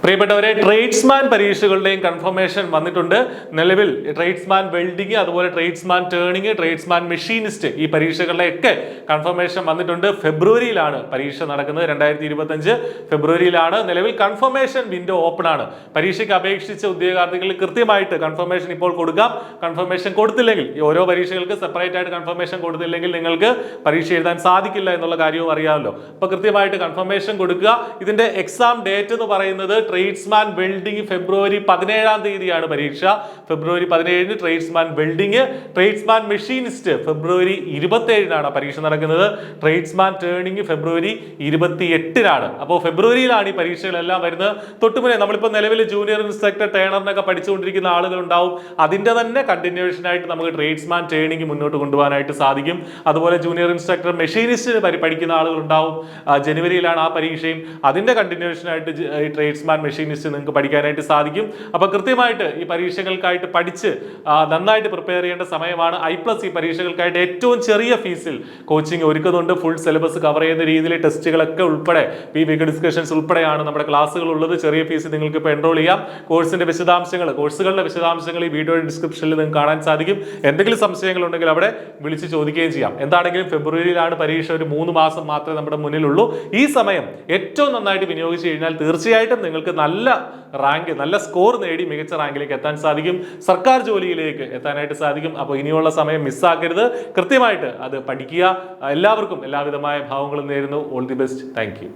പ്രിയപ്പെട്ടവരെ, tradesman പരീക്ഷകളുടെയും confirmation വന്നിട്ടുണ്ട്. നിലവിൽ ട്രേഡ്സ്മാൻ വെൽഡിംഗ്, അതുപോലെ ട്രേഡ്സ്മാൻ ടേണിംഗ്, ട്രേഡ്സ്മാൻ മെഷീനിസ്റ്റ് ഈ പരീക്ഷകളുടെയൊക്കെ കൺഫർമേഷൻ വന്നിട്ടുണ്ട്. ഫെബ്രുവരിയിലാണ് പരീക്ഷ നടക്കുന്നത്. 2025 ഫെബ്രുവരിയിലാണ്. നിലവിൽ കൺഫർമേഷൻ വിൻഡോ ഓപ്പൺ ആണ്. പരീക്ഷയ്ക്ക് അപേക്ഷിച്ച ഉദ്യോഗാർത്ഥികൾ കൃത്യമായിട്ട് കൺഫർമേഷൻ ഇപ്പോൾ കൊടുക്കാം. കൺഫർമേഷൻ കൊടുത്തില്ലെങ്കിൽ, ഈ ഓരോ പരീക്ഷകൾക്ക് സെപ്പറേറ്റ് ആയിട്ട് കൺഫർമേഷൻ കൊടുത്തില്ലെങ്കിൽ നിങ്ങൾക്ക് പരീക്ഷ എഴുതാൻ സാധിക്കില്ല എന്നുള്ള കാര്യവും അറിയാമല്ലോ. അപ്പൊ കൃത്യമായിട്ട് കൺഫർമേഷൻ കൊടുക്കുക. ഇതിന്റെ എക്സാം ഡേറ്റ് എന്ന് പറയുന്നത് ട്രേഡ്സ്മാൻ വെൽഡിംഗ് ഫെബ്രുവരി 17-ാം തീയതിയാണ് പരീക്ഷ. ഫെബ്രുവരി 17-ന് ട്രേഡ്സ്മാൻ വെൽഡിംഗ്. ട്രേഡ്സ്മാൻ മെഷീനിസ്റ്റ് ഫെബ്രുവരി 27-നാണ് പരീക്ഷ നടക്കുന്നത്. ട്രേഡ്സ്മാൻ ടേണിംഗ് ഫെബ്രുവരി 28-നാണ്. അപ്പോൾ ഫെബ്രുവരിയിലാണ് ഈ പരീക്ഷകളെല്ലാം വരുന്നത്. തൊട്ടുമുന്നേ നമ്മളിപ്പോൾ നിലവിൽ ജൂനിയർ ഇൻസ്ട്രക്ടർ ടേണറിനൊക്കെ പഠിച്ചുകൊണ്ടിരിക്കുന്ന ആളുകൾ ഉണ്ടാവും. അതിന്റെ തന്നെ കണ്ടിന്യൂഷൻ ആയിട്ട് നമുക്ക് ട്രേഡ്സ്മാൻ ടേണിംഗ് മുന്നോട്ട് കൊണ്ടുപോകാനായിട്ട് സാധിക്കും. അതുപോലെ ജൂനിയർ ഇൻസ്ട്രക്ടർ മെഷീനിസ്റ്റ് പഠിക്കുന്ന ആളുകൾ ഉണ്ടാവും. ജനുവരിയിലാണ് ആ പരീക്ഷയും. അതിന്റെ കണ്ടിന്യൂഷൻ ആയിട്ട് ഈ ട്രേഡ്സ്മാൻ മെഷീനിസ്റ്റ് നിങ്ങൾക്ക് പഠിക്കാനായിട്ട് സാധിക്കും. അപ്പൊ കൃത്യമായിട്ട് ഈ പരീക്ഷകൾക്കായിട്ട് പഠിച്ച് നന്നായിട്ട് പ്രിപ്പയർ ചെയ്യേണ്ട സമയമാണ്. I+ ഈ പരീക്ഷകൾക്കായിട്ട് ഏറ്റവും ചെറിയ ഫീസിൽ കോച്ചിങ് ഒരുക്കുന്നുണ്ട്. ഫുൾ സിലബസ് കവർ ചെയ്യുന്ന രീതിയിൽ ടെസ്റ്റുകളൊക്കെ ഉൾപ്പെടെ PBK ഡിസ്കഷൻസ് ഉൾപ്പെടെയാണ് നമ്മുടെ ക്ലാസ്സുകൾ ഉള്ളത്. ചെറിയ ഫീസ് നിങ്ങൾക്ക് ഇപ്പോൾ എൻറോൾ ചെയ്യാം. കോഴ്സുകളുടെ വിശദാംശങ്ങൾ ഈ വീഡിയോ ഡിസ്ക്രിപ്ഷനിൽ നിങ്ങൾക്ക് കാണാൻ സാധിക്കും. എന്തെങ്കിലും സംശയങ്ങൾ ഉണ്ടെങ്കിൽ അവിടെ വിളിച്ച് ചോദിക്കുകയും ചെയ്യാം. എന്താണെങ്കിലും ഫെബ്രുവരിയിലാണ് പരീക്ഷ. ഒരു 3 മാസം മാത്രമേ നമ്മുടെ മുന്നിലുള്ളൂ. ഈ സമയം ഏറ്റവും നന്നായിട്ട് വിനിയോഗിച്ചു കഴിഞ്ഞാൽ തീർച്ചയായിട്ടും നിങ്ങൾക്ക് നല്ല റാങ്ക്, നല്ല സ്കോർ നേടി മികച്ച റാങ്കിലേക്ക് എത്താൻ സാധിക്കും. സർക്കാർ ജോലിയിലേക്ക് എത്താനായിട്ട് സാധിക്കും. അപ്പോൾ ഇനിയുള്ള സമയം മിസ്സാക്കരുത്. കൃത്യമായിട്ട് അത് പഠിക്കുക. എല്ലാവർക്കും എല്ലാവിധമായ ഭാവങ്ങളും നേരുന്നു. All the best. Thank you.